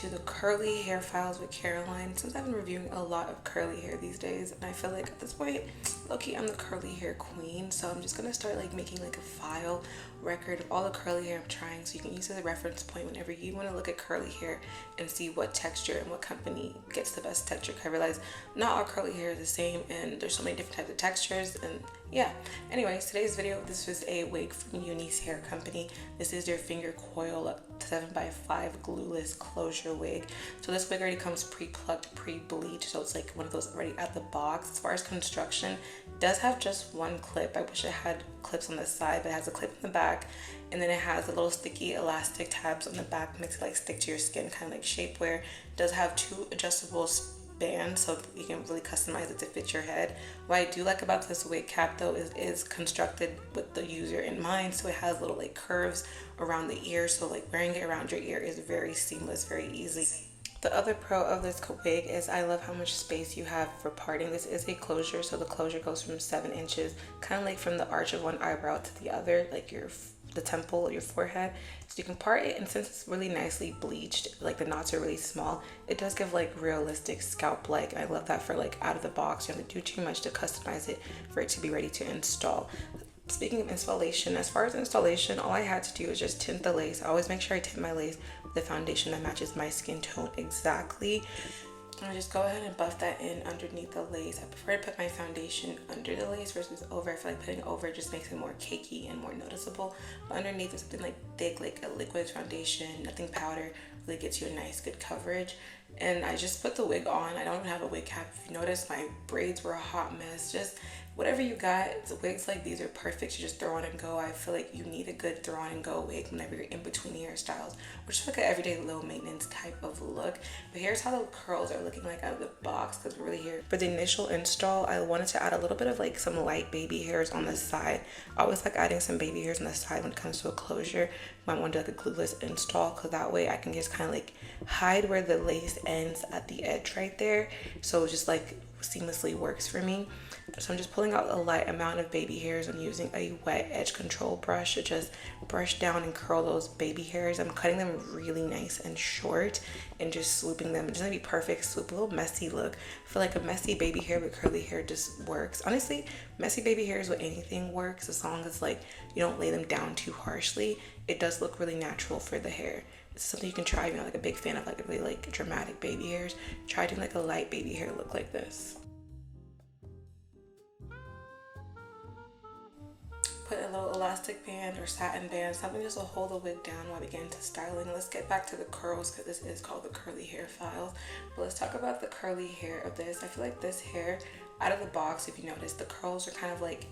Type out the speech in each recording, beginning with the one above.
to the curly hair files with Caroline. Since I've been reviewing a lot of curly hair these days, and I feel like at this point, low-key, I'm the curly hair queen. So I'm just gonna start like making like a file record of all the curly hair I'm trying, so you can use it as a reference point whenever you want to look at curly hair and see what texture and what company gets the best texture. Because I realize not all curly hair is the same, and there's so many different types of textures. And yeah, anyways, today's video, this was a wig from UNice hair company. This is their finger coil 7x5 glueless closure wig. So this wig already comes pre-plucked, pre-bleached, so it's like one of those already at the box. As far as construction, it does have just one clip. I wish it had clips on the side, but it has a clip in the back, and then it has a little sticky elastic tabs on the back, makes it like stick to your skin, kind of like shapewear. It does have two adjustable bands, so you can really customize it to fit your head. What I do like about this wig cap though is constructed with the user in mind, so it has little like curves around the ear, so like wearing it around your ear is very seamless, very easy. The other pro of this wig is I love how much space you have for parting. This is a closure, so the closure goes from 7 inches, kind of like from the arch of one eyebrow to the other, like the temple or your forehead. So you can part it, and since it's really nicely bleached, like the knots are really small, it does give like realistic scalp like. I love that for like out of the box. You don't have to do too much to customize it for it to be ready to install. Speaking of installation, as far as installation, all I had to do is just tint the lace. I always make sure I tint my lace with a foundation that matches my skin tone exactly. I just go ahead and buff that in underneath the lace. I prefer to put my foundation under the lace versus over. I feel like putting over just makes it more cakey and more noticeable. But underneath is something like thick, like a liquid foundation, nothing powder, really gets you a nice good coverage. And I just put the wig on. I don't even have a wig cap. If you notice, my braids were a hot mess. Just whatever you got, wigs like these are perfect to just throw on and go. I feel like you need a good throw on and go wig whenever you're in between hairstyles, which is like an everyday low maintenance type of look. But here's how the curls are looking like out of the box, because we're really here. For the initial install, I wanted to add a little bit of like some light baby hairs on the side. I always like adding some baby hairs on the side when it comes to a closure. You might want to do like a glueless install, because that way I can just kind of like hide where the lace ends at the edge right there. So it just like seamlessly works for me. So I'm just pulling out a light amount of baby hairs. I'm using a wet edge control brush to just brush down and curl those baby hairs. I'm cutting them really nice and short and just swooping them. It's gonna be perfect swoop, a little messy look. I feel like a messy baby hair with curly hair just works. Honestly, messy baby hairs with anything works, as long as like you don't lay them down too harshly. It does look really natural for the hair. It's something you can try if you're not like a big fan of like really like dramatic baby hairs. Try doing like a light baby hair look like this. Put a little elastic band or satin band, something just to hold the wig down while we get into styling. Let's get back to the curls, because this is called the curly hair files. But let's talk about the curly hair of this. I feel like this hair out of the box, if you notice, the curls are kind of like,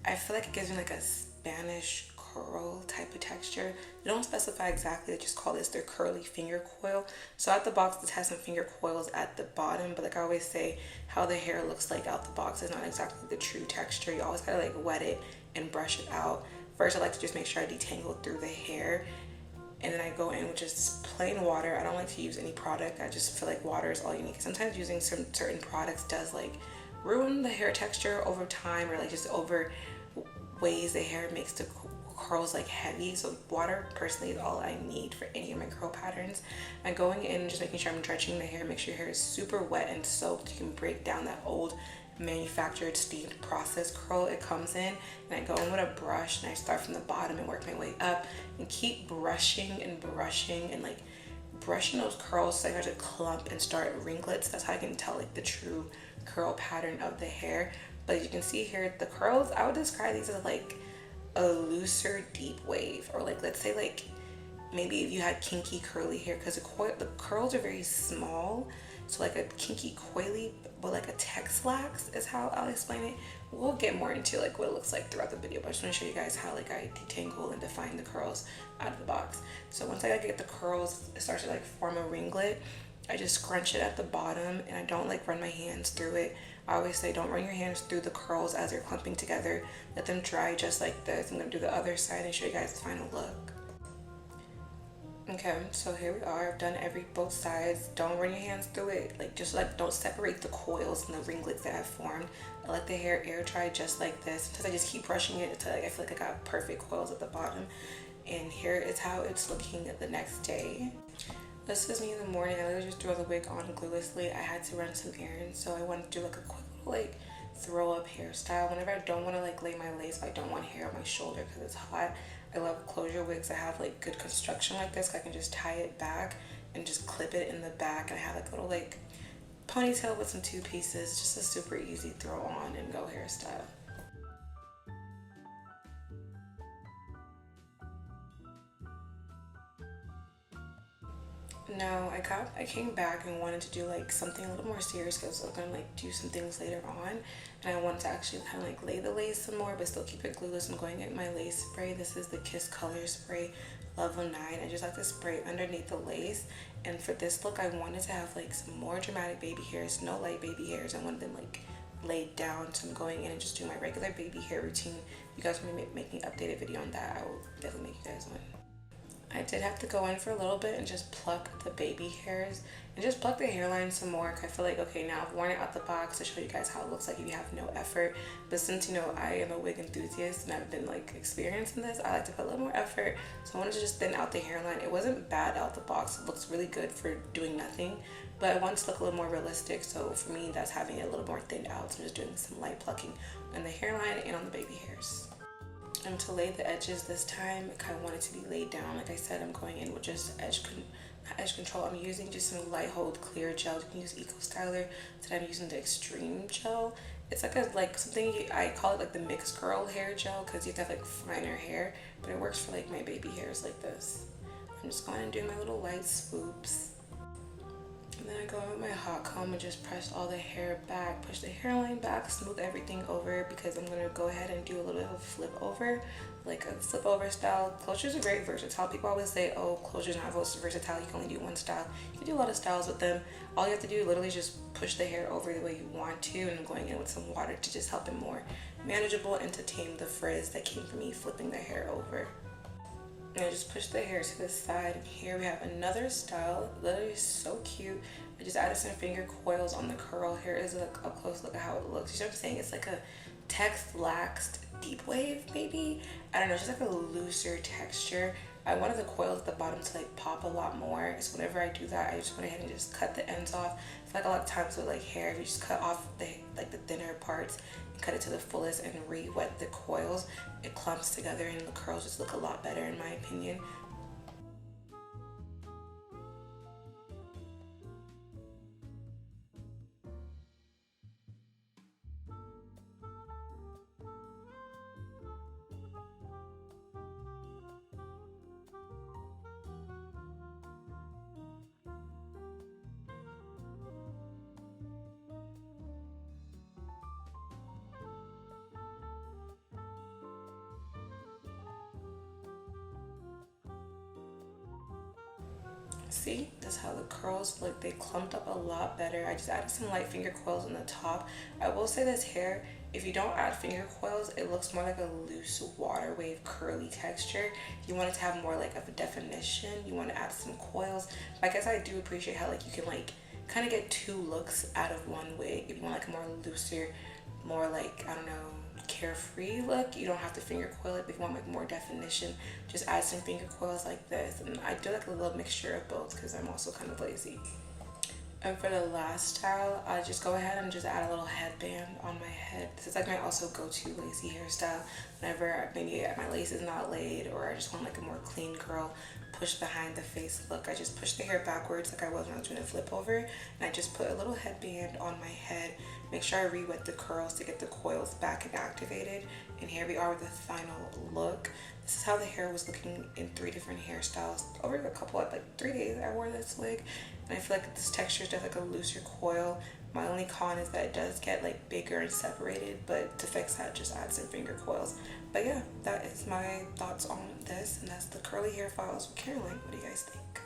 I feel like it gives me like a Spanish curl type of texture. They don't specify exactly, they just call this their curly finger coil. So at the box, this has some finger coils at the bottom, but like I always say, how the hair looks like out the box is not exactly the true texture. You always gotta like wet it and brush it out. First, I like to just make sure I detangle through the hair, and then I go in with just plain water. I don't like to use any product. I just feel like water is all you need. Sometimes using some certain products does like ruin the hair texture over time, or like just over weighs the hair, makes the curls like heavy. So water personally is all I need for any of my curl patterns. I'm going in just making sure I'm drenching the hair. Make sure your hair is super wet and soaked. You can break down that old manufactured steamed process curl it comes in. And I go in with a brush and I start from the bottom and work my way up and keep brushing and like brushing those curls so I start to clump and start ringlets. That's how I can tell like the true curl pattern of the hair. But as you can see here, the curls, I would describe these as like a looser deep wave, or like let's say like maybe if you had kinky curly hair, because the curls are very small, so like a kinky coily but like a Tex-Lax is how I'll explain it. We'll get more into like what it looks like throughout the video, but I just want to show you guys how like I detangle and define the curls out of the box. So once I get the curls, it starts to like form a ringlet. I just scrunch it at the bottom, and I don't like run my hands through it. I always say don't run your hands through the curls as they're clumping together. Let them dry just like this. I'm going to do the other side and show you guys the final look. Okay, so here we are. I've done both sides. Don't run your hands through it. Like just like don't separate the coils and the ringlets that have formed. I let the hair air dry just like this. Sometimes I just keep brushing it until like I feel like I got perfect coils at the bottom. And here is how it's looking the next day. This is me in the morning. I literally just threw the wig on gluelessly. I had to run some errands, so I wanted to do like a quick little like throw up hairstyle. Whenever I don't want to like lay my lace, I don't want hair on my shoulder because it's hot. I love closure wigs that have like good construction like this. I can just tie it back and just clip it in the back, and I have like a little like ponytail with some two pieces. Just a super easy throw on and go hairstyle. No, I came back and wanted to do like something a little more serious because I was gonna like do some things later on, and I wanted to actually kind of like lay the lace some more but still keep it glueless. I'm going to get my lace spray. This is the Kiss Color Spray Level 9. I just like to spray underneath the lace, and for this look I wanted to have like some more dramatic baby hairs, no light baby hairs. I wanted them like laid down, so I'm going in and just doing my regular baby hair routine. If you guys want me making an updated video on that, I will definitely make you guys one. I did have to go in for a little bit and just pluck the baby hairs and just pluck the hairline some more. Cause I feel like, okay, now I've worn it out the box to show you guys how it looks like if you have no effort. But since, you know, I am a wig enthusiast and I've been like experiencing this, I like to put a little more effort. So I wanted to just thin out the hairline. It wasn't bad out the box. It looks really good for doing nothing, but I wanted to look a little more realistic. So for me, that's having it a little more thinned out. So I'm just doing some light plucking on the hairline and on the baby hairs. And to lay the edges this time, I kind of want it to be laid down. Like I said, I'm going in with just not edge control. I'm using just some light hold clear gel. You can use Eco Styler. Today I'm using the Extreme Gel. It's like something I call it like the mixed girl hair gel because you have to have like finer hair, but it works for like my baby hairs like this. I'm just going and doing my little light swoops. And then I go in with my hot comb and just press all the hair back, push the hairline back, smooth everything over because I'm gonna go ahead and do a little bit of a flip over, like a flip over style. Closures are very versatile. People always say, oh, closures not versatile, you can only do one style. You can do a lot of styles with them. All you have to do literally is just push the hair over the way you want to, and I'm going in with some water to just help it more manageable and to tame the frizz that came from me flipping the hair over. And I just push the hair to the side. And here we have another style, literally so cute. I just added some finger coils on the curl. Here is a close look at how it looks. You know what I'm saying? It's like a text-laxed deep wave, maybe? I don't know, it's just like a looser texture. I wanted the coils at the bottom to like pop a lot more. So whenever I do that, I just went ahead and just cut the ends off. I feel like a lot of times with like hair, if you just cut off the thinner parts and cut it to the fullest and re-wet the coils, it clumps together and the curls just look a lot better in my opinion. See, that's how the curls look. They clumped up a lot better. I just added some light finger coils on the top. I will say this hair, if you don't add finger coils, it looks more like a loose water wave curly texture. You want it to have more like of a definition. You want to add some coils. But I guess I do appreciate how like you can like kind of get two looks out of one wig. If you want like a more looser, more like, I don't know, carefree look, you don't have to finger coil it. But if you want like more definition, just add some finger coils like this. And I do like a little mixture of both because I'm also kind of lazy. And for the last style, I just go ahead and just add a little headband on my head. This is like my also go-to lacy hairstyle whenever maybe my lace is not laid or I just want like a more clean curl, push behind the face look. I just push the hair backwards like I was when I was doing a flip over, and I just put a little headband on my head. Make sure I re-wet the curls to get the coils back and activated. And here we are with the final look. This is how the hair was looking in 3 different hairstyles. Over a couple of like 3 days I wore this wig, and I feel like this texture is just like a looser coil. My only con is that it does get like bigger and separated, but to fix that, just add some finger coils. But yeah, that is my thoughts on this, and that's the curly hair files with Caroline. What do you guys think?